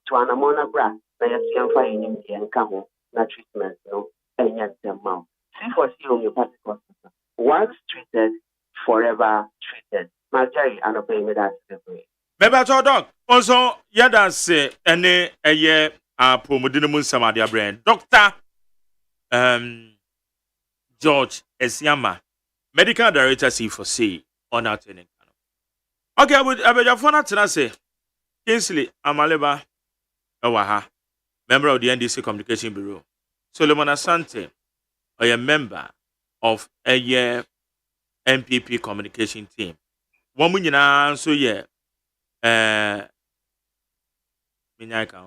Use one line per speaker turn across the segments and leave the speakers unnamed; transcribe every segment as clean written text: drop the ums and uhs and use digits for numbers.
to an amona bra, na yasian fine in the encaho, na treatment, no, and yet the mouth. See for see homeopathic hospital. Once treated, forever treated. My Jerry, and obey me that's the way.
Maybe I told dog. Also, yada say any a year promodinum samadia brand. Doctor George Esiama, medical director C4C on our training. Okay, I would have fun to say Kingsley Amaleba Owaha, member of the NDC Communication Bureau. Solomon Asante, a member of a year MPP communication team. One million so yeah. Minyaka.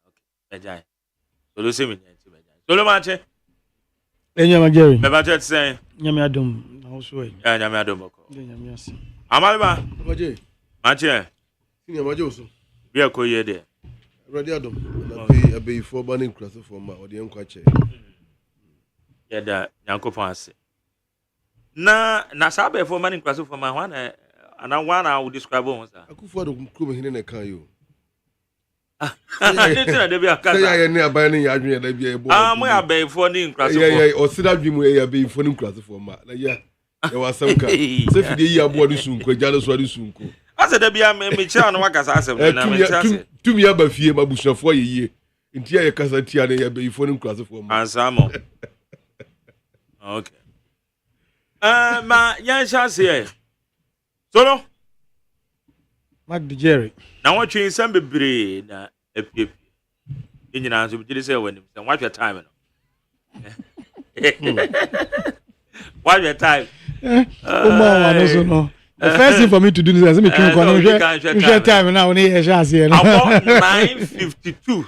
Okay. Bejai. Solo se minyaka. Solo manche.
Enyama Jerry.
Me ba chet say.
Nyame adom na wo so yi.
Nyame adom ko.
Nyame ase.
Amalba.
Maje.
Manche.
Senior maje so.
Bi akoye de.
Ready adom. Na be for banning class for ma odi enko ache.
Ya da Yankopon ase. Na sabe for banning class for ma wana and I will describe one.
I could for the club in a car you.
I didn't be a car.
I am near buying a dream.
We are bay for the class.
Yeah, or sit up dream where be for him class for ma. Yeah, there was some car. Say the year body soon, Quajalos Wadi soon.
I said, there be a Michel and Wakas as
to me about fear, my bush for a year. In Tia Casatia, be for him class for ma.
And some okay. Ma, yes, I say. Solo
Magdi Jerry.
Now what you some be na epi. In your answer, did say when him. Watch your time. Watch your time.
No. The first thing for me to do is me to share time now. Only a chance here.
About 9:52.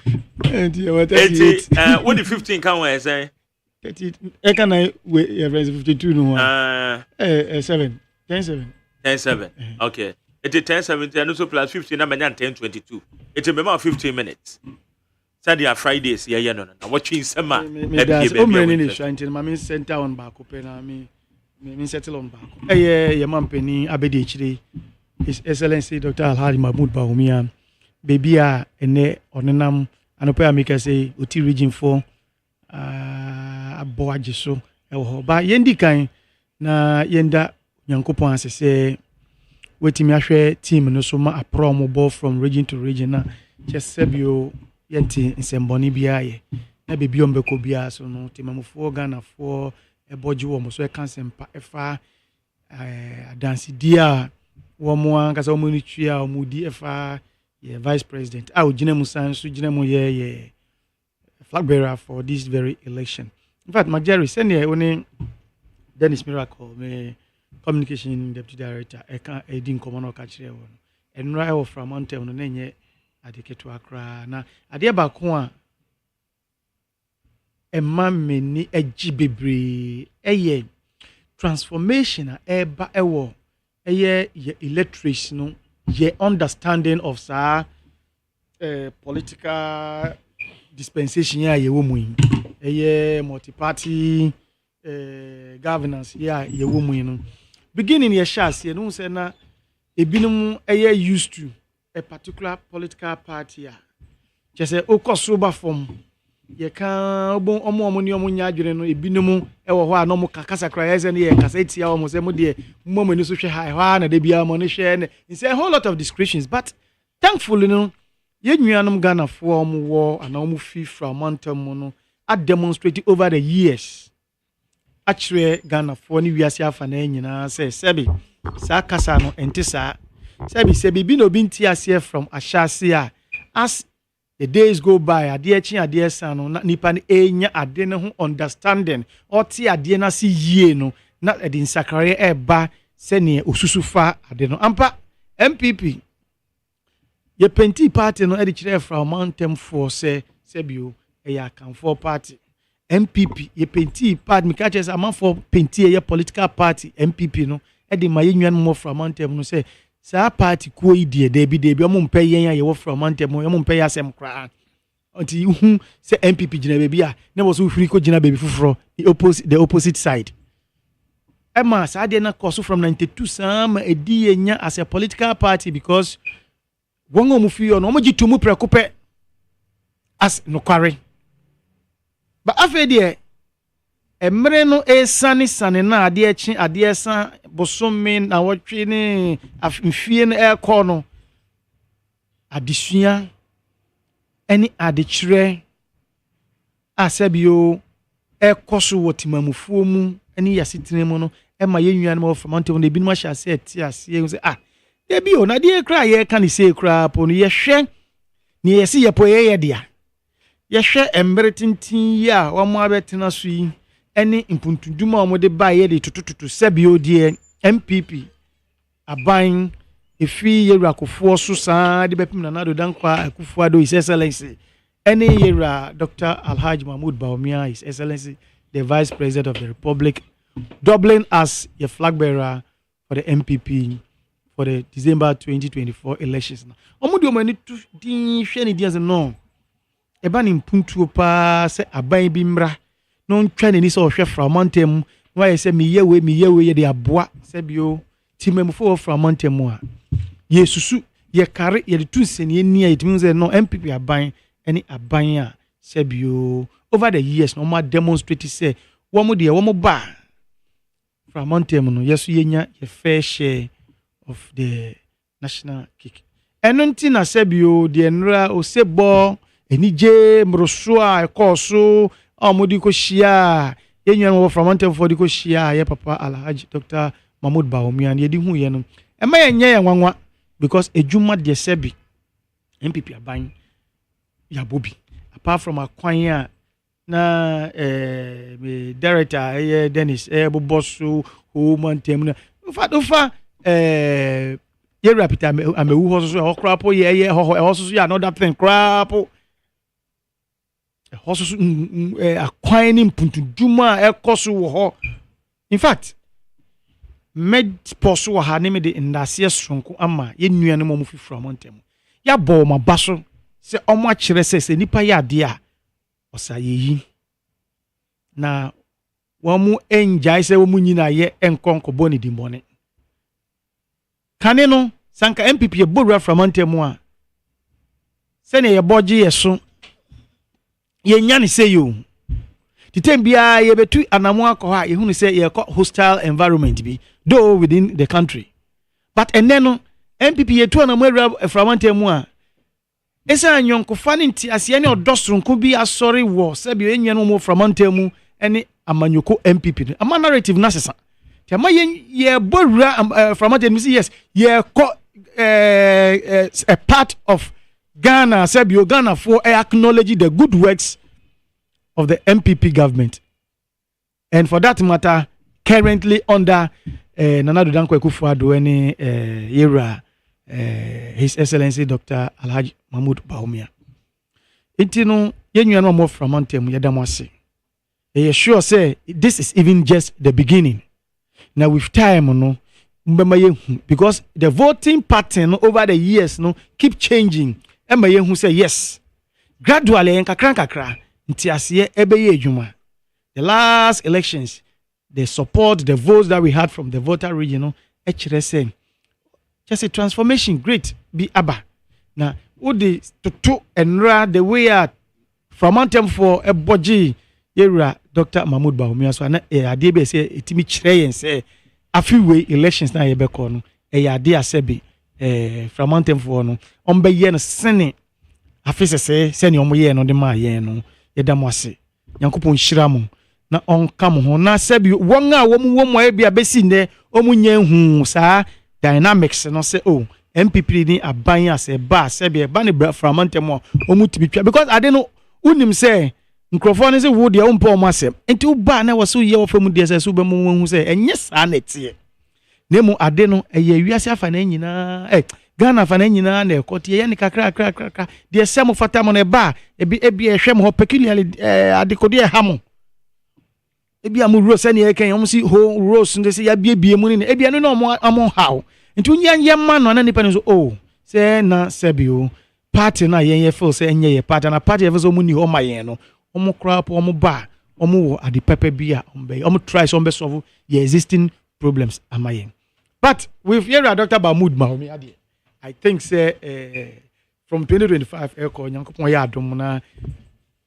What the 15 can we say?
30. I can I wait 52 no. 7. 10-7.
10-7. Okay. It is 10-7 and also plus 15 and 10-22. It is about 15 minutes. Saturday and Fridays, yeah, no. Watching summer.
There's so many issues. My center on back open. Me settle on back. Yeah, man, penny Abedi HD. His Excellency Dr. Alhadi Mahmoud Bahumia. Baby, ene onenam anope make say Oti region 4. Aboajiso. Ba yendi kan na yenda. Yankopon say wetimi ahwe team no so ma aprom ball from region to region na just sebio yenti nsemboni bia ye na bebi ombeko bia so no timamfo Ghana for eboji wo mo so e kansempa efa adansi dia wo mo ankasa wo ni twia wo mudi efa ye vice president a ogina musan so gina mo ye flag bearer for this very election. In fact, Majari send here only Dennis Miracle me communication deputy director eka edin komono ka kire won enra e wo from mountain no nenye adeketo akra na ade ba ko a emma meni agi bebre eye transformation a eba ewo eye illiteracy no ye understanding of sa political dispensation ya ye wo mu eye multi party governance ya ye wo mu no beginning your shots, you know, say na ebinum used to a particular political party. Just say okosoba form. You can omo ni omo nyadwene no ebinum ewo ho a no mo kakasa kraeze ne ye kasa etia omo say mo de mo ni so hwe high ho na de bia mo ne hwe ne. It's a whole lot of discretions, but thankfully no ye nuanom Ghana for omo wo ana omo fi from mountain mo no a demonstrate over the years. Actually, Ghana for ni wiase afa na nyina say sebi sa kasa no enti sa sebi bi no binti ase from ashase a as the days go by ade chi ade san no na nipa ne enya ade ne ho understanding oti ade na si yie no na edi nsakare eba se ne osusufa ade no ampa MPP ye penti party no edi kire from mountain for say sebio e ya kan for party MPP ye penti party me catch am for penti ye political party MPP no e de ma ye nwan mo from mountain no say sa party ko idie de bi o mo mpa yen ye wo from mountain mo mo mpa ya asem kra until hu say MPP gina baby a na wo so free ko gina baby fufuro the opposite side Emma sa de na course from 92 sam edi enya as a political party because wɔn a wɔn fi yɛ no wɔn gye to mu prɛko pɛ as nokware ba afei deɛ mmerɛ no esane na adeɛ kye adeɛ san bosome na wɔtwe ne mfie no ɛkɔ no adesua ɛne adekyerɛ asɛbio ɛkɔ so wɔ timamufuo mu ɛne yasetena mu no ɛma yɛn nua no wɔ famante no ebinom ahyɛ ase ɛte ase sɛ debi o na deɛ kra yɛ ka ne sɛ kra po no yɛhwɛ ne yɛsi yɛpo yɛyɛ dea yɛhwɛ mmerɛ tintin yi a wɔn abɛtena so yi ɛne mpuntundum a wɔde ba yɛ de totototo sɛbio deɛ MPP aban efi yɛwura kofoɔ so saa de bɛpem na nado dankwa akufoɔ do his excellency ɛne yɛwura Dr. Alhaji Mahmoud Bawumia, his excellency the vice president of the republic, doubling as a flag bearer for the MPP for the December 2024 elections. Omo di omo ni tu din hwe ne dia se no eba ni mpuntuo pa se aban bi mra no ntwa ne ni se ohwe framantem no aye se miyewe ye de aboa se bio timemfo framantem a yesusu ye kare ye de tu nsenie ni a yetimi se no MPP aban eni aban a se bio over the years no ma demonstrate say womo de womo ba framantem no yesu yenya ye fair share of the national cake. Enunti na sebio de nra osebo enije mroso a ekoso amodi ko hia yenwan wo from mountain for di ko hia ye papa Alhaji Dr. Mahmoud Bawumia ye di hu ye no e ma yenye ye nwanwa because ejuma de sebi MPP aban ya bobi apart from akwan a na me director Dennis boboso ho mountain na ufa ye rapita amewu ho so ho krapo ye ho so ya another thing krapo ho so akwan ni mpuntuduma ekoso wo ho in fact med poso wa ha ne me de ndase sonko ama ye nuane mo fifura montem ya bo ma baso se omo a kire se nipa ya ade a osa yeyi na wo mu enjai se wo mu nyina ye enkonko boni di mbone kane no sanka MPP ye borua framantem a se ne ye boje yeso ye nya ne se yo titem bia ye betu anamo akọ ha ye hunu se ye hostile environment bi though within the country but enne no MPP ye tu anamo awura framantem a esa anyonkofa ne nti ase ne odosronko bi asori wo se bi enye no mo framantem ene amanyoko MPP ama narrative na sesa Tama ye borua framantem say yes ye a part of Ghana sebio Ghana for acknowledge the good works of the MPP government and for that matter currently under Nana Addo Dankwa Akufo-Addo any era his excellency Dr. Alhaji Mahmoud Bawumia intino yenua no mo framantem yedamase e sure say this is even just the beginning. Now with time no because the voting pattern over the years no keep changing and who say yes gradually en kakra nti ase ebeye adwuma the last elections the support the votes that we had from the voter region no say just a transformation great be aba na odi toto enra the way at from mountain for a boji yera Dr. Mahmoud Bawumia so na ade be say etimi kire yen say afiwe elections na ye be ko no ade asebi from mountain for no on be ye no sene afise se ne omo ye no de ma ye no ye da mo ase yankopon hira mo na on kam ho na asebi won a wom e bia besi ne omu nya hu saa dynamics no say oh MPP ni aban ase ba asebi ba ne from mountain mo omu tibitwa because ade no unim say Microphone is a wood ya umpo masem. Enti uba na wasu ye wafemu DSS ube mu se enye saa netie. Nemu adeno eye wiase afa na nyina Ghana afa na nyina na ekoti ye ni kakra DSS mo fata mo na ba ebi ehwe mo peculiarly adekodi e ha mo. Ebi amu rose na eken yom si ho rose ndese ya bie mu ni ebi anu na omo hawo. Enti unya ma no na nipa no so oh se na sebio party na ye feel se enye ye party na party e so mu ni ho ma ye no. Omo crap omo ba omo wo adi pepe bia omo try so omo solve your existing problems amayen but with here Dr. Mahmoud Bawumia ade I think say from 2025 eko nyankopon ya adom na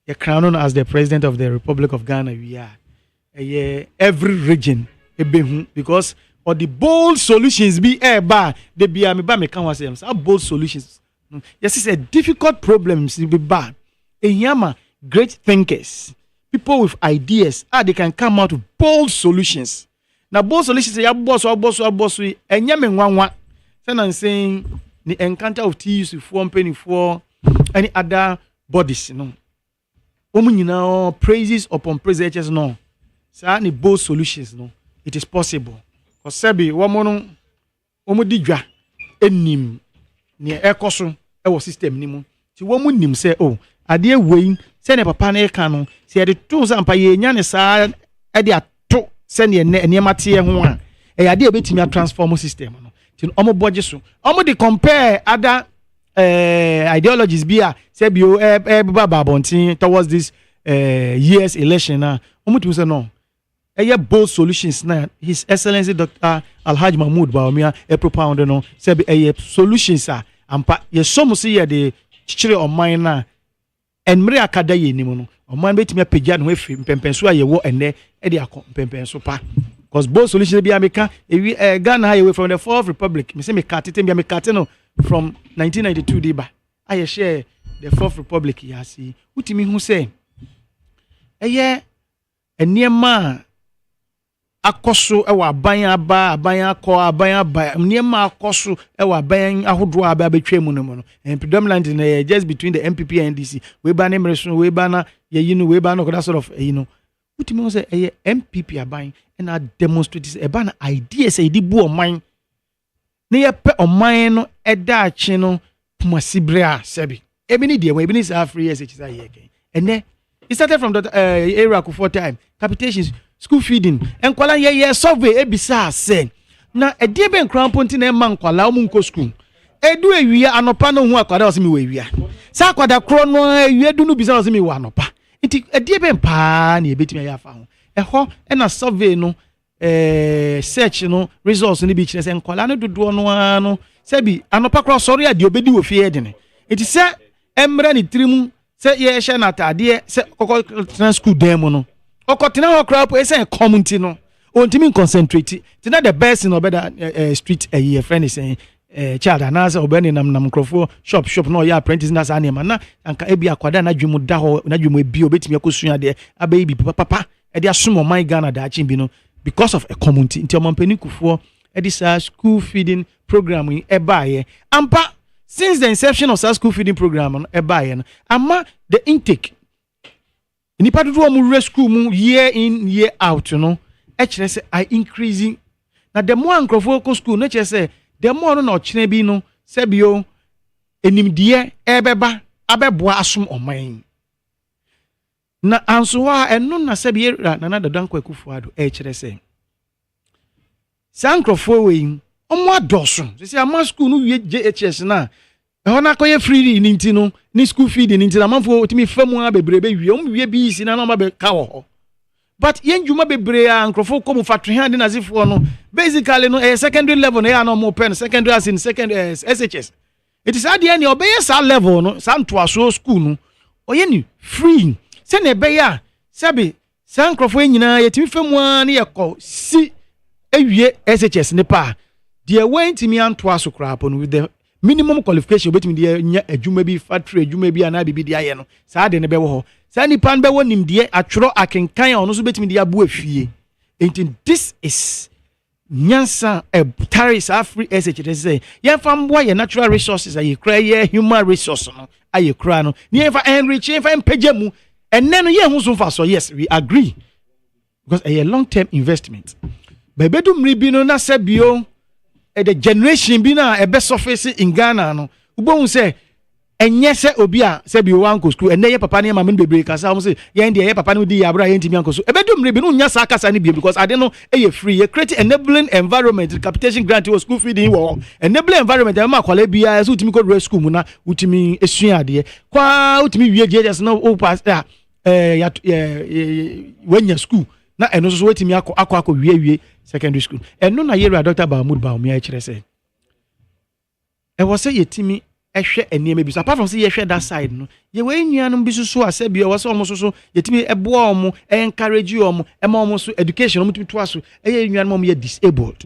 ye crown as the president of the Republic of Ghana we are every region ebehu because or the bold solutions be ba they be me ba me kan wa say bold solutions yes it's a difficult problems be bad enyama great thinkers people with ideas they can come out with bold solutions. Now bold solutions ya boss enyame nwanwa say na saying the encounter of TUC for penny for any other bodies praises upon praises no say any bold solutions no it is possible because sebi womono di dwa enim ne ekoso e system ni mu ti womu nim say ade wei say ne papa na e ka no say de to say ampa ye nya ne saa e de ato say ne mate ho a e ade obetimi transform system no tin omo boje so omo de compare other ideologies bia say bio baba bontin towards this year's election na omo to say no bold solutions na His Excellency Dr. Alhaji Mahmoud Bawumia propound no say solutions ampa ye somo say ye de chichire oman na enmre akada ye nimu no oman betimi apagya no afiri mpempenso a ye wo enne e de akọ mpempenso pa because bold solutions be ameka Ghana away from the Fourth Republic me say me katete be ameka no from 1992 dey ba aye share the Fourth Republic ya si utimi hu say eniema akoso ewa aban akọ aban aba eniema akoso ewa aban ahodo aba betwa mu no and predominantly just between the MPP and NDC we ba na emreso we ba na yeyinu we ba na that sort of utimi hu say MPP aban na demonstrate e ba na ideas e di bu oman na ye pe oman no eda achi no pomasibre a sebi ebi ni de we ebi ni sa free years echi sa ye ken ene it started from the era for time capitations school feeding enkwala ye survey ebisa ase na edie be nkran ponti na emma nkwala omu nko school edu ewia anopa no hu akwada osemi we ewia sa akwada kro no ewia du no bisa osemi we anopa enti edie be mpa na ebetimi ya fa ho eho na survey no search no results ni bi kire se nkwala no dodo no ano se bi anopa kro sori ade obedi wo fie de ne enti se emre ni trimu se ye hye na tade se kokko school dem no okotena ho crop e say community no ontimi concentrate tina the best in obeda street a friend is saying child anasa obeni nam krofo shop no ya apprentice na sa anema na anka ebi akwada na dwemu da ho na dwemu ebi obetimi akosua de abayi papa e de asomo my Ghana da achi bi no because of a community nti omampani kufo e de sa school feeding program in ebaye ampa since the inception of school feeding program on ebaye no ama the intake nipa dodo mu school mu year in year out no e kire say I increasing na the more ankrofo ko school no kire say the more no kire bi no se bio enimdie ebeba abeboa asom oman na anso wa eno na se bi era na dadan kwakufu ado e kire say sankrofo we omo adoso se ama school no wie JHS na hona koye free ni nti no ni school feed ni nti na manfo otimi famu a bebrebe wie wie bi si na ma be ka ho but yenjuma bebre a nkrofo komu fatwe hand na zifo no basically no secondary level no ya no mo pen secondary as in secondary SHS it is at the end obey sa level no sa ntoaso school no oye ni free se na be ya sabi sa nkrofo nyina yetimi famu a ne yekọ si ewie SHS ne pa de went me antoaso crap on with the minimum qualification betimi de nya adwuma bi factory adwuma bi ana bibi de aye no saa de ne be wo ho saa ni pan be wo nim de atworo akenkan ono so betimi de abu afie enti this is nyansa taris free SHS say ye fam boy ye natural resources aye kra ye human resource no aye kra no ni fa enrich ye fa empagya mu enne no ye hu so fa so yes we agree because a long term investment bebedu mri bi no na sabio the generation bi na ebe surface in Ghana no ubon say enye se obi a se bi wan ko school enne ye papa ne mama no bebre kasa am say ye ndie ye papa no di yabra ye ntimi anko so ebe do mre bi no nya sa kasa ne bi because ade no e free ye create enabling environment capitation grant was school feeding wo enabling environment e ma kwala bia so utimi ko school mu na utimi esua ade kwa utimi wie JS no o pass wenya school na eno so wetimi akọ wie secondary school eno na yera Dr. Mahmoud Bawumia kire say e was say yetimi ehwe enema bi so apart from say yehwe that side no ye we nuanom bi so asabi e was omo so yetimi eboa omo encourage omo e ma omo so education omo timi to aso e nuanom omo ye disabled.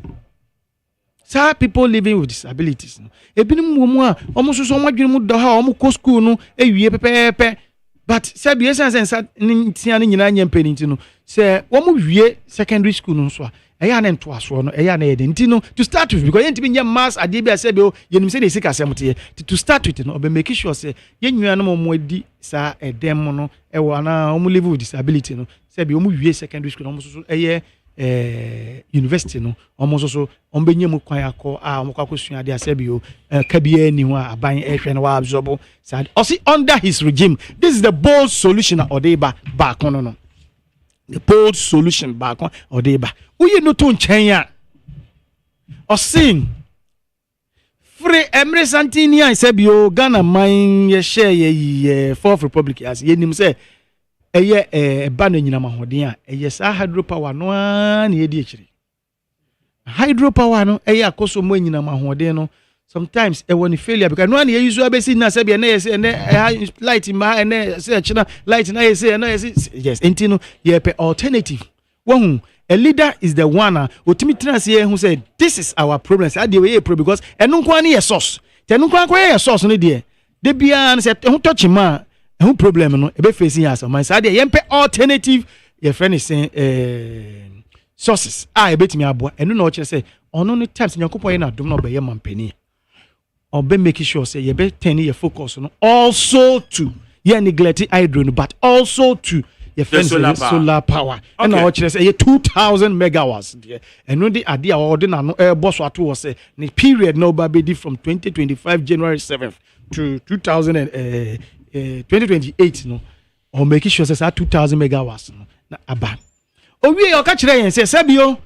Some people living with disabilities no ebinim wo mu a omo so omo adwene mu do ha omo ko school no ewie pepepe but sabi esensa ntia no nyina nyempeni ntino say omo wie secondary school no so a eya na nto aso no eya na yede ntino to start with because yentimi nya mass ade bi asabi o yenim say dey sika semte to start with no obe make sure say yenuanom omo adi sa edem no e wo na omo live with disability no sabi omo wie secondary school omo so eye university no almost so on benye mu kwan akọ a mo kwakọ sua de asabi o kabia ni ho aban ehwe no wa absorb sad osi under his regime. This is the bold solution odeba back on no the bold solution back on odeba uye no to nchen ya osin free emre santini asabi o Ghana man ye share ye fourth republic as ye nim say eye ba no nyina mahoden a eye sa hydropower no na ye di ekire hydropower no eye akoso mo nyina mahoden no sometimes e woni failure because no na ye use abesi na se be na ye se light ma na se china light na ye se na ye yes enti no ye pe alternative won a leader is the one otimi transe who say this is our problem say dey we problem because enu kwa na ye source tenu kwa ye source no de bia na se hu touch ma who problem no ebe facing us man say dey yempe alternative your friend is saying sources ebetimi aboa eno na o kire say ono no times nyankopon ye na dom na obeye mampani obe make sure say ye be turn your focus no also to ye neglect hydro no but also to your friend solar power and na o kire say 2000 megawatts there eno de ade a ode na no boss ato wo say the period no ba be from 2025 January 7th to 2028 no or make sure say 2000 megawatts no na aba owie o ka kire yen say sabio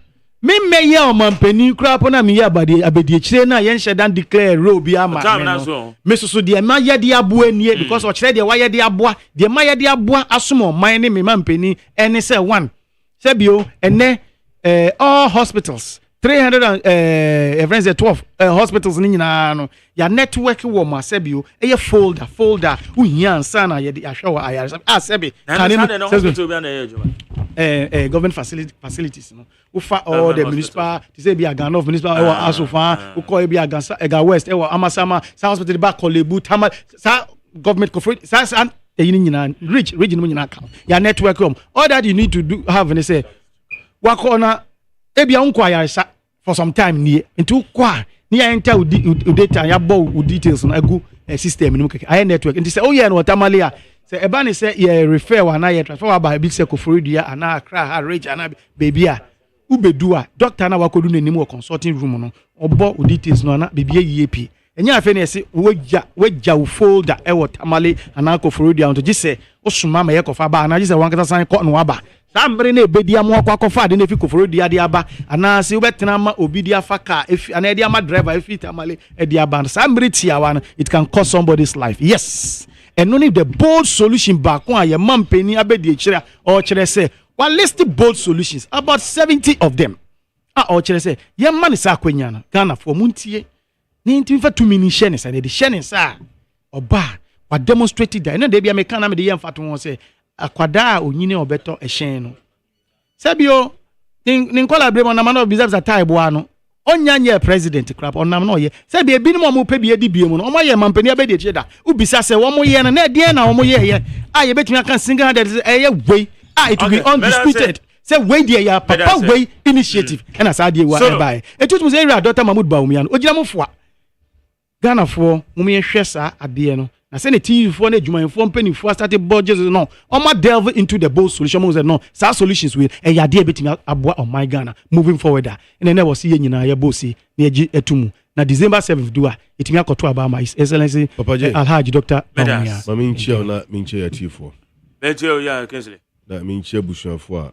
me meye o mampani kura po na me ye abadi kire na yen shedan declare row bi ama me so de ma ye de aboa nie because o kire de wa ye de aboa de ma ye de aboa asomo man ne me mampani ene say one sabio ene all hospitals 300 friends 12 hospitals ni nyina no ya network wo ma sebio eye folder uhia ansa na ye de ahwe wa ayare sebi
kan hospital bi na ye
government facilities no ufa all the municipal to say be a Ghana of municipal asofa uko be a Ega West Amasama sa hospital ba Kolebu Tama sa government corporate sa nyina region mu nyina ka ya network all that you need to do have and say wakona ebia unko ayaresa for some time nie into kwa ni ya enter data ya bo details na agu system ni mukeke aye network nti say oh yeah no tamale a say eba ni say ye refer wa na ye transfer ba bi say Koforidua ana Accra ha rage ana baby a ubedu a doctor na wakodu nanim wo consulting room no obo details no na baby yep enya afa na say wagya wo folder e wo tamale ana Koforidua nto gise osuma ma ye kofa ba na gise wankata san ko no aba sambre na ebedi am akwakofa de na fi Koforidua de aba ana se obetena ma obi di afaka efi ana de ama driver efi tamale e de aba sambre tiawa no it can cost somebody's life yes and only the bold solution back one your mampeni abedi ekire or kire say one list bold solutions about 70 of them or kire say your man is akwanya no Ghana for muntie ni ntimfa 2 minutes share say the share say oba wa demonstrated that no dey be American na me dey yemfa to won say akwada onyine obeto ehyen no sabio nin collaborate na man of business at time boa no onyanye president crap onam no ye sabia binim omo pe bia di biemu no omo ye mampani abedi eche da ubisa se wo mo ye na de na omo ye ye betumi aka single handed ye way it will be undisputed say way there ya papa way initiative and as adie wa buy etutum say area Dr. Mahmoud Bawumia no ogira mofo Ghana fo mo me hwe sa ade no na say the TV for na adwumanfo mpanifo started budgets no omo delve into the bold solution mo say no sa solutions will e ya de betimi aboa on my Ghana moving forward and then was ye nyina ya bosi na agi etumu na December 7th do etimi akoto aba ma His Excellency Alhaji Dr. Bawumia
ma minchia na minchia ya tifo
betio ya Kingsley
na minchia busuafo a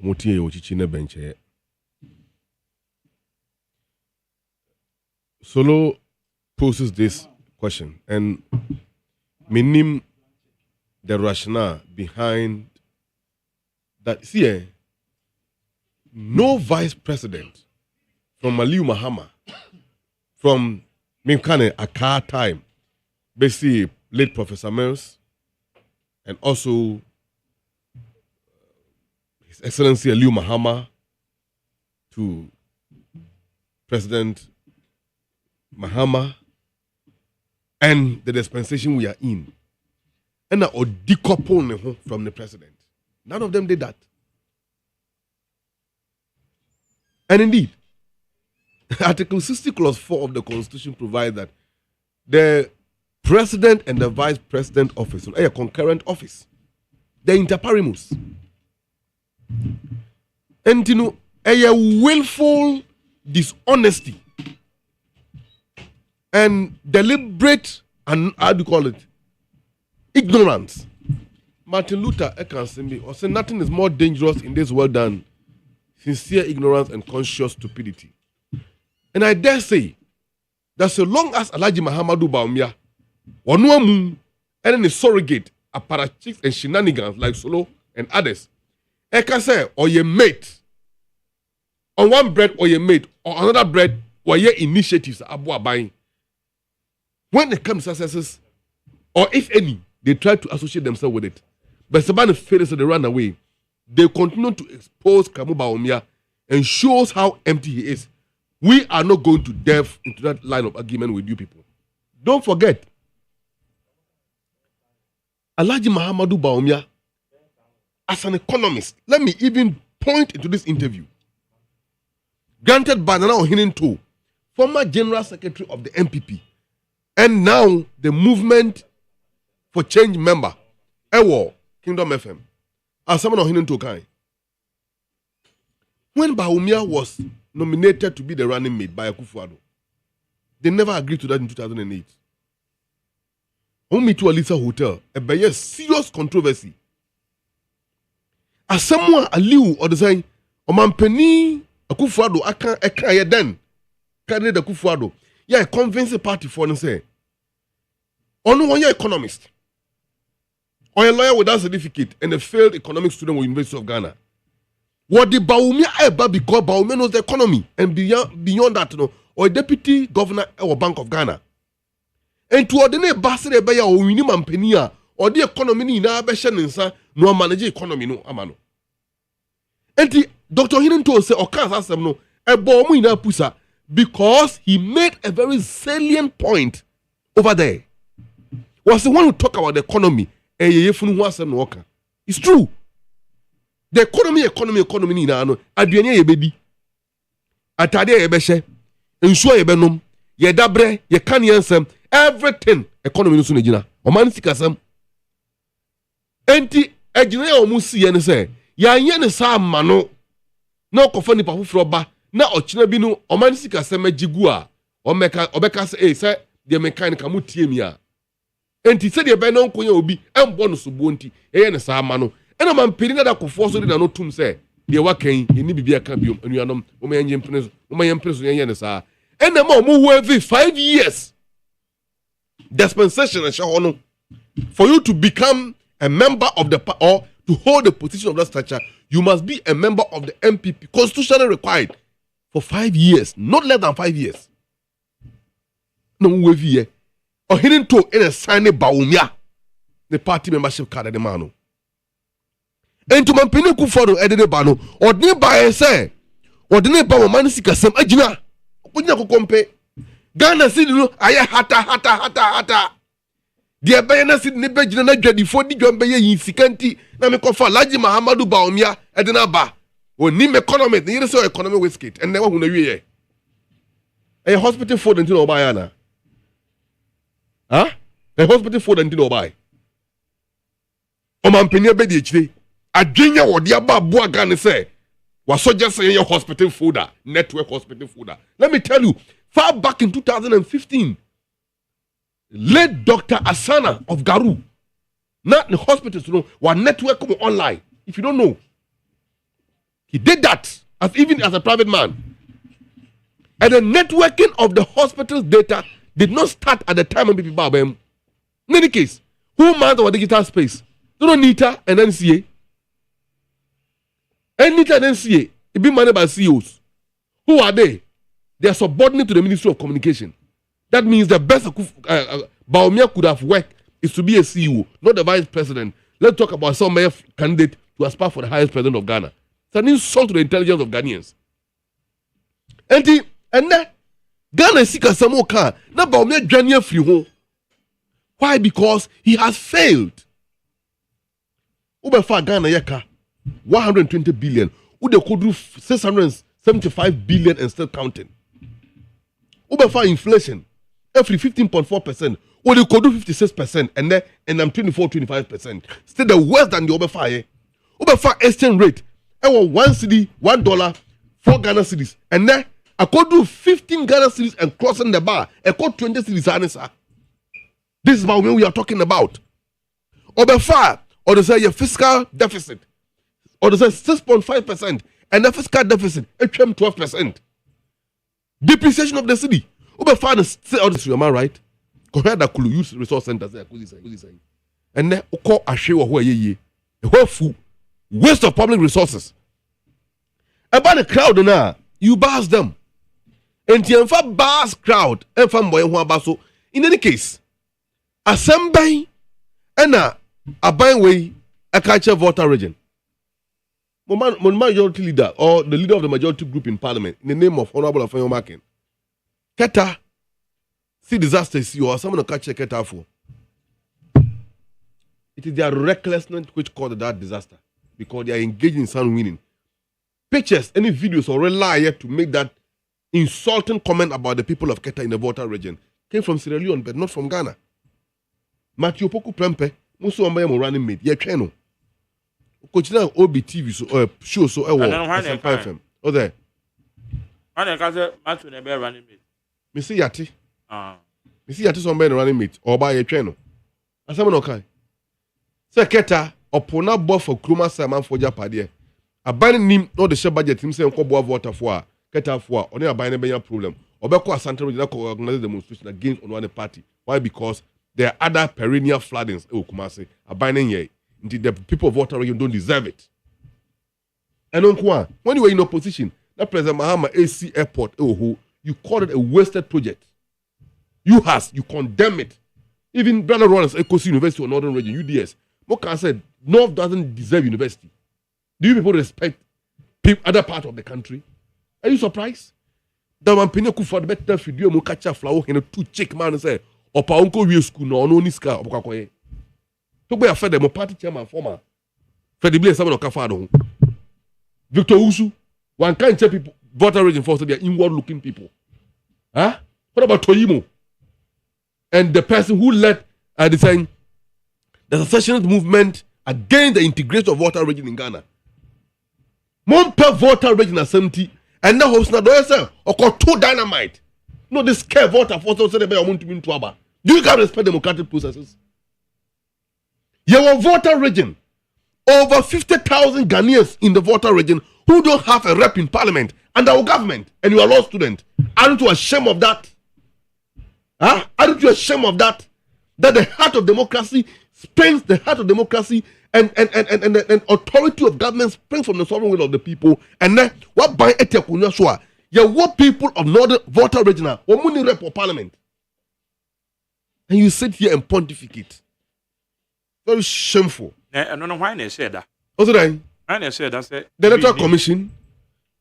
omotie ye ochichi na benche Solo poses this question and minim the rationale behind that. See, no vice president from Aliu Mahama, from Me kind of a car time. Basically, late Professor Mills, and also His Excellency Aliu Mahama, to President Mahama, and the dispensation we are in. And now decouple from the president. None of them did that. And indeed, Article 60 Clause 4 of the Constitution provides that the president and the vice president office are a concurrent office. They're inter paribus. And a willful dishonesty and deliberate, and how do you call it, ignorance. Martin Luther Ekansembi said nothing is more dangerous in this world than sincere ignorance and conscious stupidity. And I dare say that so long as Alhaji Mahamudu Bawumia Onuamu and any surrogate apparatchiks and shenanigans like Solo and others, Eka say or your mate on one bread or your mate or another bread or your initiatives abu buying. When it comes to successes, or if any, they try to associate themselves with it. But somebody fails and they run away. They continue to expose Kamu Bawumia and shows how empty he is. We are not going to delve into that line of argument with you people. Don't forget, Alhaji Mahamudu Bawumia, as an economist, let me even point into this interview. Granted by Nana Ohininto, former General Secretary of the MPP, and now the Movement for Change member, Ewo, Kingdom FM, as someone Ohininto Kai. When Bawumia was nominated to be the running mate by Akufo-Addo, they never agreed to that in 2008. Only to Alisa Hotel, a serious controversy. As someone Aliu or the saying, Omampeni Akufo-Addo, I can't then candidate Akufo-Addo. Yeah, convince the party for and say, only one year economist, or a lawyer without certificate, and a failed economic student with University of Ghana. What the Bawumia ever because Bawumia knows the economy, and beyond that, or a deputy governor or Bank of Ghana. And to ordinate Bassett Baya or minimum penia, or the economy in our Beshan no manage economy no amano. And the Dr. Hinento say, or can't ask them no, a bomb in a pusa, because he made a very salient point over there. Was the one who talk about the economy, and it's true. The economy ni na ano aduane ye bedi atade ye behye nsuo ye benom ye dabre ye kaniansem everything economy no so na gina o man sikasam enti agina ye o mu si ye ne se ya anye ne sa ma no na okofa ni pafofro ba na ochina bi no o man sikasam agigu a o meka obeka se se de mechanic mu tie mi a enti se de be no nkonya obi embo no so bo nti ye ne sa ma no. And I'm penning that I force it and no tomb say, dear Waking, you need to be a cambium, and you are no woman in prison, and the more move every 5 years. Dispensation and shall for you to become a member of the or to hold the position of that stature, you must be a member of the MPP, constitutionally required for 5 years, not less than 5 years. No way, or hidden to in a sign Bawumia, the party membership card at the man. And to my penny Akufo-Addo edit bano, or nearby say, or the neighbor manisika some agina. When you compare Ghana City, I hata. The Bayana City Nebajana Jadi for the Jambay in Sikanti, Namakofa, Alhaji Mahamudu Bawumia, Edenaba, or Nim economy, the year so economy with skate, and never who know ye. A hospital for until Obayana. Huh? A hospital for until Obay. Omampenia Bedi. Adwenya wodi ababu aga ne say was so just say your hospital folder, network hospital folder. Let me tell you, far back in 2015, late Dr. Asana of Garu, not in hospitals, was network online. If you don't know, he did that even as a private man. And the networking of the hospital's data did not start at the time of people. In any case, who manned our digital space? Don't NITA and NCA. NITA and NCA, it be managed by CEOs. Who are they? They are subordinate to the Ministry of Communication. That means the best Baumia could have worked is to be a CEO, not the vice president. Let's talk about some candidate to aspire for the highest president of Ghana. It's an insult to the intelligence of Ghanaians. And then Ghana is sick of some more car. Now Baumia Ghana free home. Why? Because he has failed. Ubefa Ghana yeka 120 billion. Ude could do 675 billion and still counting. Ubefa inflation every 15.4%. Ude could do 56% and I'm 24-25%. Still the worse than the Ubefa. Ubefa exchange rate. Ewa $1, $1, 4 Ghana cedis. And then I could do 15 Ghana cedis and crossing the bar. I could 20 cedis. This is about when we are talking about. Ubefa. Or they say your fiscal deficit, or they say 6.5%, and the fiscal deficit, HM 12%. Depreciation of the city. Ube find say all this, am I right? Compare that could use resource centers there, and then call a show who ye, a whole fool, waste of public resources. About the crowd now, you bars them, and the bars crowd, and from boy who basso. In any case, assembly and a buying way a culture voter region. Majority leader or the leader of the majority group in parliament in the name of Honorable Afenyo Makin. Keta see disaster see or someone catch Keta for. It is their recklessness which caused that disaster because they are engaged in some winning. Pictures, any videos or lie to make that insulting comment about the people of Keta in the voter region came from Sierra Leone but not from Ghana. Matthew Poku Prempe Musu ambaye mo running mate ye twen no kochina OBTV so show so e wo FM o there
ana ka say Matthew na be running mate
me see yati so ambaye running mate o ba ye twen no asem no kai se Keta opona bo for kroma saman for japade aban nim no de she budget him say nko bo voter for a Keta for a oni aban ne benya problem obekọ Asante Region ko organize demonstration against on one party. Why? Because there are other perennial floodings. Kumasi, abaning ye. The people of Water Region don't deserve it. And when you were in opposition, that President Mahama AC Airport, you called it a wasted project. You condemn it. Even Brother Lawrence Ecosi University or Northern Region, UDS, Moka said, North doesn't deserve university. Do you people respect other part of the country? Are you surprised? The man Pinnacle for the better video, Mokacha flower, and a two chick man say, Opa unko wie school no no niska obokakoye to be afede mo party chairman former Fred Blaise some no kafa do Victor Usu one can't tell people voter region for they are inward looking people. What about Toyimo and the person who led the saying the secessionist movement against the integration of voter region in Ghana? Monpe voter region assembly and now host na do yourself or two dynamite. No, this care voter for so they want to be into Aba. Do you guys respect democratic processes? Your voter region, over 50,000 Ghanaians in the voter region who don't have a rep in parliament and our government, and you are a law student. Aren't you ashamed of that? Aren't you ashamed of that? That the heart of democracy springs, the heart of democracy and authority of government springs from the sovereign will of the people. And then what by Etiakunya Shua? You what people of northern voter regional or money rep for parliament. And you sit here and pontificate. Very shameful.
I don't know why they said that.
What's that?
Why they said that?
The electoral commission.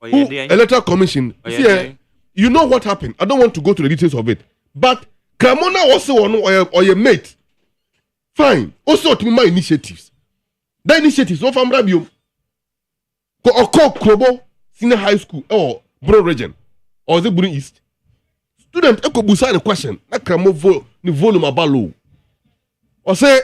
Electoral commission. See, you know what happened. I don't want to go to the details of it. But Kramona also or your mate. Fine. Also to my initiatives. The initiatives of Amrabium. Or call Krobo Senior High School or Bro region. Or the Buni East. Student Eko Busa a question. Na Kramo ni volume abalo. Or say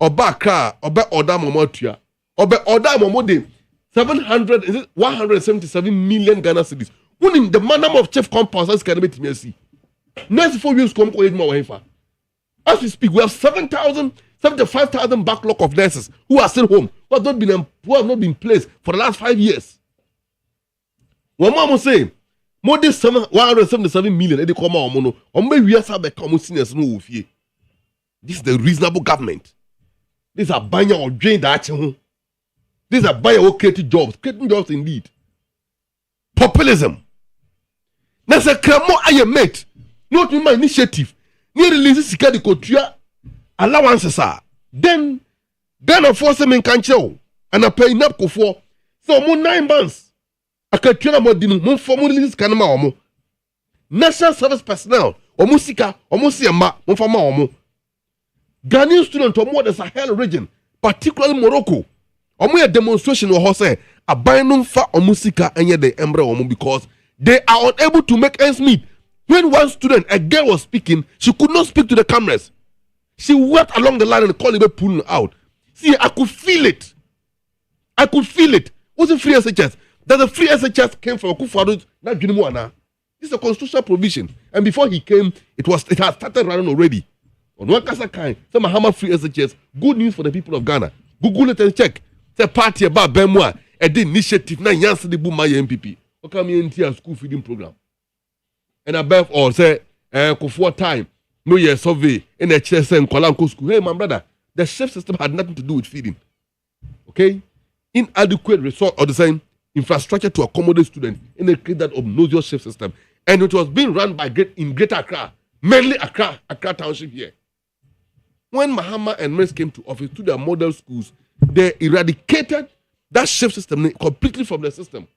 Oba Kra, Oba Oda Momotua. Oba Oda Momode 177 million Ghana cedis. Winning the number of chief compounds can be TMC. Next 4 years come more. As we speak, we have 75,000 backlog of nurses who are still home, who have not been placed for the last 5 years. One mama say, more than 177 million. They come out mono. We are seniors no. This is the reasonable government. These are buying or drain that. These are buying or creating jobs indeed. Populism. Now say Kramo aye mate. not in my initiative. Near release sika de kotua allowances are. Then Ghana force them in Kancho and I pay up for so more 9 months. I can tell about the moon for more release Kanama Omo. National service personnel, Omusika, Omusiama, Mufama Omo. Ghanaian students or more the Sahel region, particularly Morocco. Omo demonstration or Jose, a binding for Omusika and yet the Embre Omo because they are unable to make ends meet. When one student, a girl was speaking, she could not speak to the cameras. She wept along the line and called him pulling out. See, I could feel it. I could feel it. What's the free SHS? That the free SHS came from Akufo-Addo, not Junimuana. This is a constitutional provision. And before he came, it had started running already. On one kasa kind, some Mahama free SHS. Good news for the people of Ghana. Google it and check. The party about Bemwa, a initiative, na yansi de Buma MPP. Okay, me into a school feeding program. And above all, say, for time, no year survey in a chess and Kolanko school. Hey, my brother, the chef system had nothing to do with feeding. Okay? Inadequate resource or the same infrastructure to accommodate students in a create that obnoxious chef system. And it was being run by in Greater Accra, mainly Accra Township here. When Mahama and Mace came to office to their model schools, they eradicated that chef system completely from the system.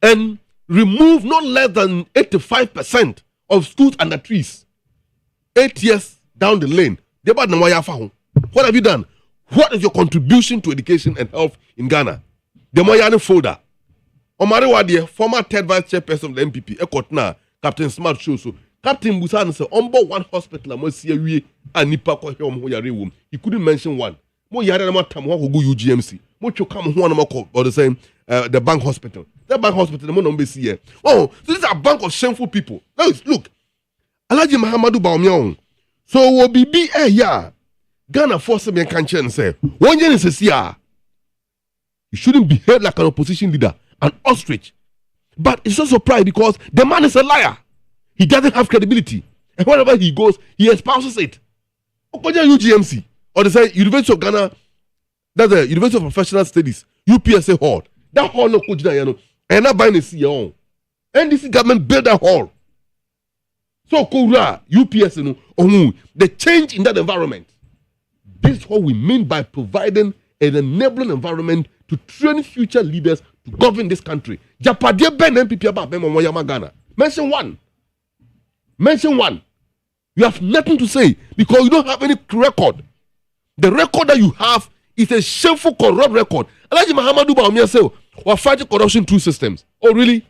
And removed not less than 85% of schools under trees. 8 years down the lane. What have you done? What is your contribution to education and health in Ghana? The Moyani folder. Omari Wadie, former third vice chairperson of the MPP, Ekotna, Captain Smart show so. Captain Busan said, on board one hospital, and Nipa Kohyom, he couldn't mention one. Mo Yarama Tamwa who go UGMC. Mocho come one or the same, the bank hospital. That bank hospital, the money here. Oh, so this is a bank of shameful people. Now, look, Alaji Mahamadou Baumyong. So, will be yeah. Ghana force me and say, 1 year is a year. You shouldn't behave like an opposition leader, an ostrich. But it's not surprised because the man is a liar. He doesn't have credibility. And wherever he goes, he espouses it. Okoja UGMC, or they say University of Ghana, that's the University of Professional Studies, UPSA Hall. That hall no Kojina, you know, and not buying a CEO. NDC government built that hall. So, Kura, UPS, you know, the change in that environment. This is what we mean by providing an enabling environment to train future leaders to govern this country. Japadia Ben MPP about Ben Moyama Ghana. Mention one. Mention one. You have nothing to say because you don't have any record. The record that you have is a shameful, corrupt record. Alaji Mahamadou Baumia say, we're fighting corruption through systems. Oh, really?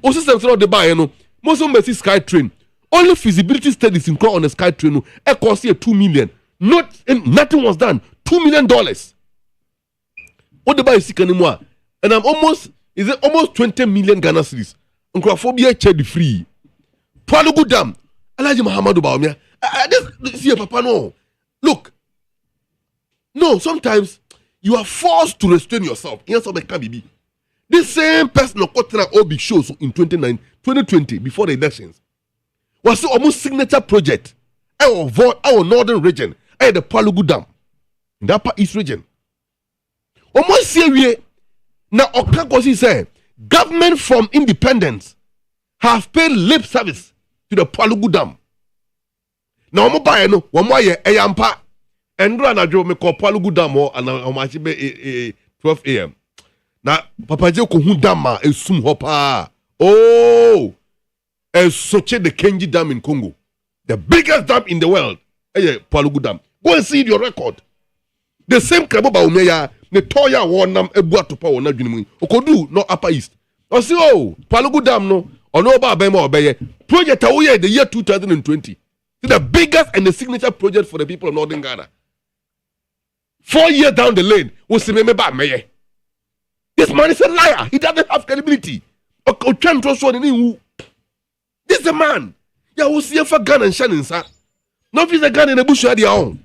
Oh, systems are not the buy, you know. Most of them see SkyTrain. Only feasibility studies in on the SkyTrain. It cost here $2 million. Nothing was done. $2 million. What the buy is sick anymore? And I'm almost 20 million Ghana cedis. Uncrophobia check free. Palugu Dam. Alaji Mahamadou Baumia. See, Papa, no. Look. No, sometimes you are forced to restrain yourself. Yes, this same person of Kotana Obi shows in 2020, before the elections, was almost signature project. Our northern region, the Palugu Dam, in the upper east region. Almost serious. Now, Okakosi said, government from independence have paid lip service to the Palugu Dam. Now, I'm buying one more year, Ayampa, and run a job me call Palugu Dam or 12 a.m. Now, Papa Joko Hundama is sum hopa. Oh, and Soche the Kenji Dam in Congo, the biggest dam in the world. Palugu Dam. Go and see your record. The same Kraboba Umeya, Netoya Warnam, Ebuatupa, or Najuni, Okodu, no Upper East. Or see, oh, Palugu Dam, no, or no Bema or Baye. Project Aoye, the year 2020. The biggest and the signature project for the people of Northern Ghana. 4 years down the lane, was remember Maye. This man is a liar. He doesn't have credibility. This is a man. Yeah, we'll see for Ghana and Shannon, sir. No, if he's a gun in a bush at your own.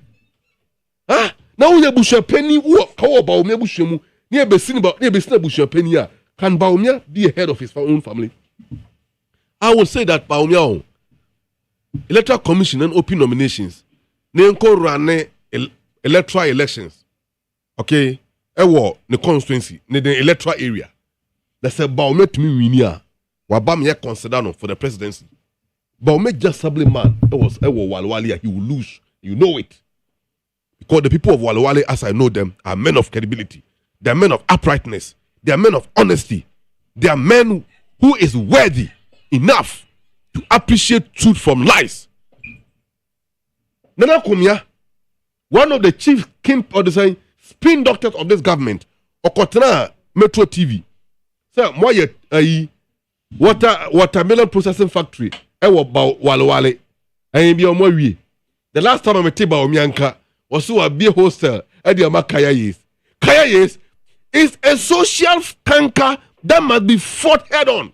Huh? Now we have bush a penny, how about me bushimu, near Bessin bush a penny. Can Baumia be a head of his own family? I will say that Baumia, Electoral Commission and open nominations, Nenko run electoral elections. Okay? Ewo the constituency, the electoral area. That's a Baumia to me, Wabam ya consider for the presidency. But make just sibling man, it was Walwali, he will lose. You know it. Because the people of Walwali, as I know them, are men of credibility. They are men of uprightness. They are men of honesty. They are men who is worthy enough to appreciate truth from lies. Nana Kumia, one of the chief king or the spin doctors of this government, Okotra Metro TV. So, moi watermelon processing factory. About Walwale. And be on my way. The last time I met about Mianka was so a beer hostel at the Amakaya Yes. Kaya Yes is a social canker that must be fought head on.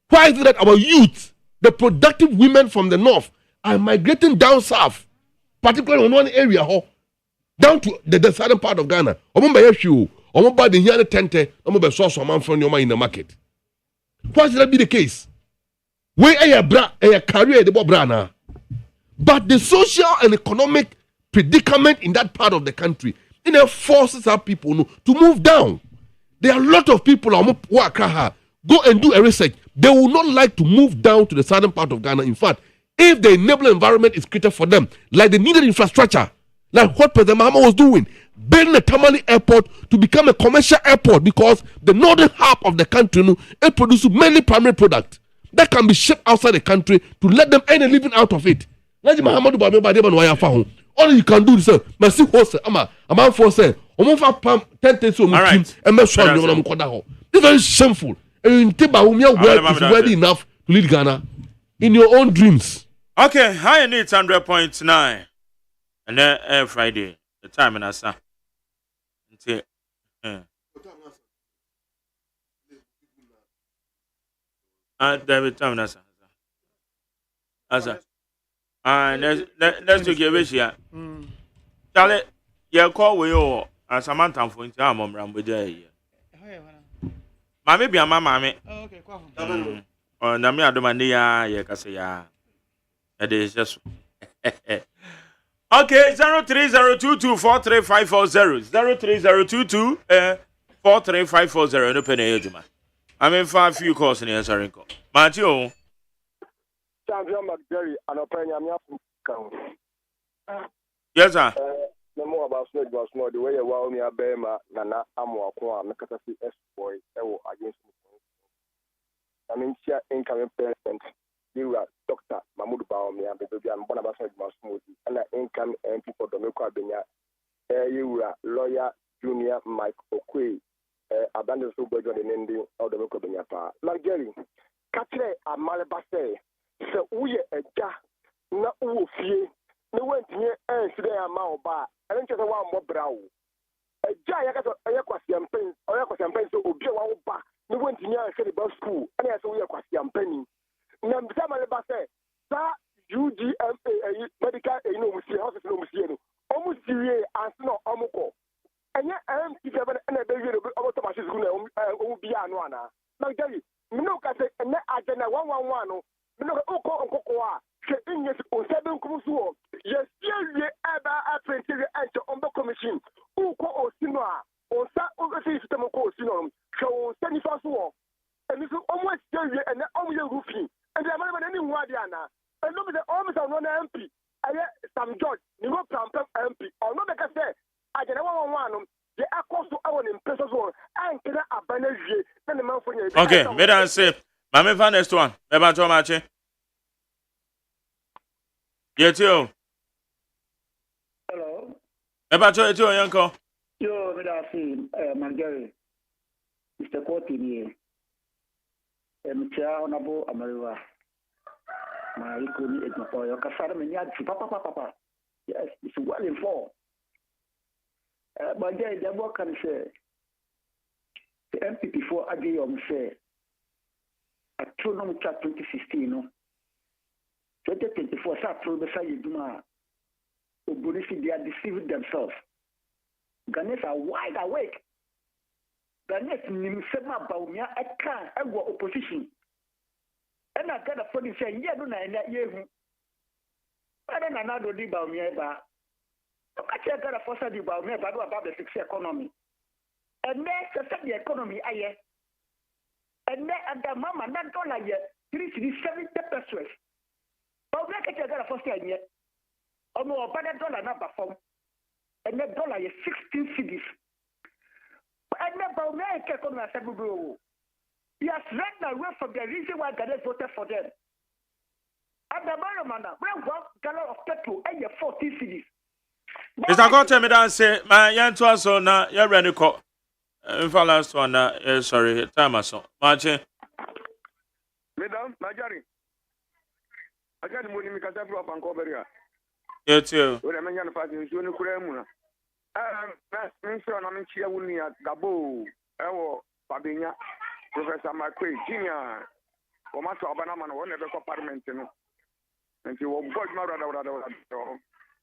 Why is it that our youth, the productive women from the north, are migrating down south, particularly in one area, down to the southern part of Ghana? By the year 10, source of man from your mind in the market. Why should that be the case? Where a career the Bobrana. But the social and economic predicament in that part of the country, it forces our people to move down. There are a lot of people who go and do a research. They will not like to move down to the southern part of Ghana. In fact, if the enabling environment is created for them, like the needed infrastructure, like what President Mahama was doing, building a Tamale airport to become a commercial airport, because the northern half of the country it produces many primary products that can be shipped outside the country to let them earn a living out of it. All you can do is say, "Mercy horse, I'm a force. I'm for pump 10 days on my team and make sure you're not going to. It's very shameful. And you think about is ready enough to lead Ghana in your own dreams."
Okay, high needs 100.9, and then Friday, the time in Asa. David time in Asa. Let's give it here. Charlie, you call we all as a man for into our mom with the Mammy be a mamma.
Okay,
Or Namia Domania, Yakasaya. It is just okay. 0302243540 0302243540 no penny ejuma. I mean 5 few calls in here sorry call. Matthew
Champion McGarry and opinion
yes sir.
No more about Smith was more the way you wow me a bema nana amo akwa mekatasi S boy ewo against me. I mean share incoming president you are Dr. Mahmoud Baomi and baby and Bonabasa Smoothie and the incoming MP for Dominico Abenya you are lawyer junior Mike Okwe abandoned so good on the ending of Dominico Abenya pa McGarry Katre Amalebase so we a ja na uofie no went near and today I'm out bar I don't just want more brow a ja yakwasiampens or yakwasiampens so obi wa ba no went near and said about school and I saw yakwasiampeni Namsa Malebase that UGMA medical hospital museum almost serious and no omoko and yet MP and a baby about Thomas Biana Magdali no case and agenda 111 no Okoa in yes on 7 Kusu yes you ever apprentice and on the commission Uko Osinoa on Sa system of Osino so send it fast war and this is almost and only roofing and the man any Wadiana and look at the almost on MP Sam George you go MP or no because say agenda 111 the across to our impressors and can abandon then the man for you
okay me dan say Mama fan next one me ba to match Yetio
hello
me ba to yetio yanko
yo me da see Mangere Mr. Kotini mtia onabo amariwa ma iko ni egbo yo kasara me nya papa yes it's well informed Mangere the book can say the MPP for Agiyom say a true no chat 2016 no 2024 sa pro be say duma obonisi they are deceiving themselves Ghanaians are wide awake Ghanaians nimsema baumia eka egwo opposition and I got a funny say yeah no na yehu but na na do di baumia ba I got a force di baumia ba do about the fix economy and then the economy aye and then at the mama not dollar yet 370 pesos But we get a first year. Almost $1 number from and that dollar is 16 cities. And about America, he has run away from the reason why Ghana voted for them. And the man, when one gallon of petrol and 14 cities.
Mr. Go tell me that say my young to us on you're ready to call. In fact, last one, sorry, time or so. Martin.
Madam, Majari. I got the money because I brought up and cover here.
You too.
When I'm in the party, you're going to Kuremuna. Minister, I'm in Chia Wunia, Gabo, Ewo, Pabinia, Professor McQuay, Junior, or Master Obanaman, or never parliament, and you will got my rather.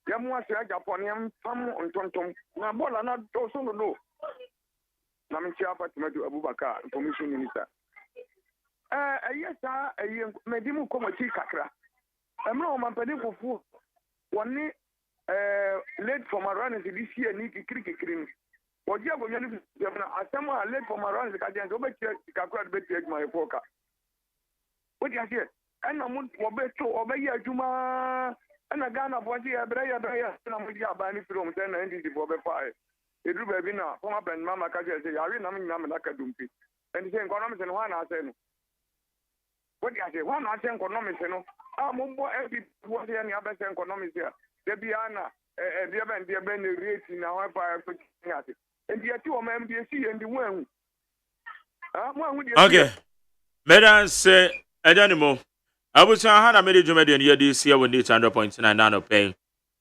Yamu say Japonian, some on Tonton, Nabola, not also no. Naminchia Fatima Abubakar, Commission Minister. Yes, sir, a Medimu Committee Kakra. I'm not for food. One late for my runners this year, Nicky Cricket Cream. What you have been someone late for my runners, I can't over Kakra better my poker. What you say? And I'm going to obey Juma. And a gun of what you have, Braya, and I'm with you buying from 10 and 80 for the fire. It will be now. Come up and Mamma Kaja say, I remember Namakadumpi. And the same economics and one I say. What you say? One I say economics, I'm more every was there any other economics here. The Biana, the event, the event, the race in our fire. And the two of them, the sea and the worm.
Okay. Madam say, I don't know. I was had a made you year this year when it's 100.9 nano pay.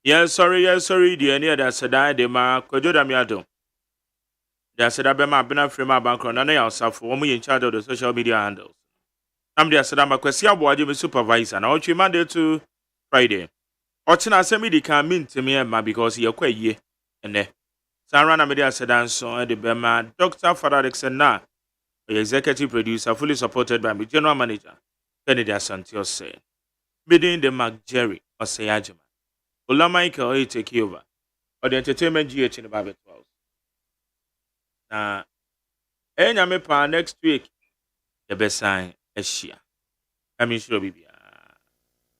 Yes, sorry, the near that said I de ma Kojodamiado. There said I be my banner frame my background and I also for me in charge of the social media handles. I'm there said I'm a question about you supervisor and I'll Monday to Friday. Ochina send me the can mean to me and because you're quite ye and there. Sarah Media said and so the Bema Dr. Father Dixon na the executive producer fully supported by my general manager. Kennedy Asantio say, bidding the Mark Jerry or say AGYEMANG. Ola Michael or take over. Or the entertainment GH in the Babbitt House. Now, next week, the best sign is Shia. I mean, sure, Bibia.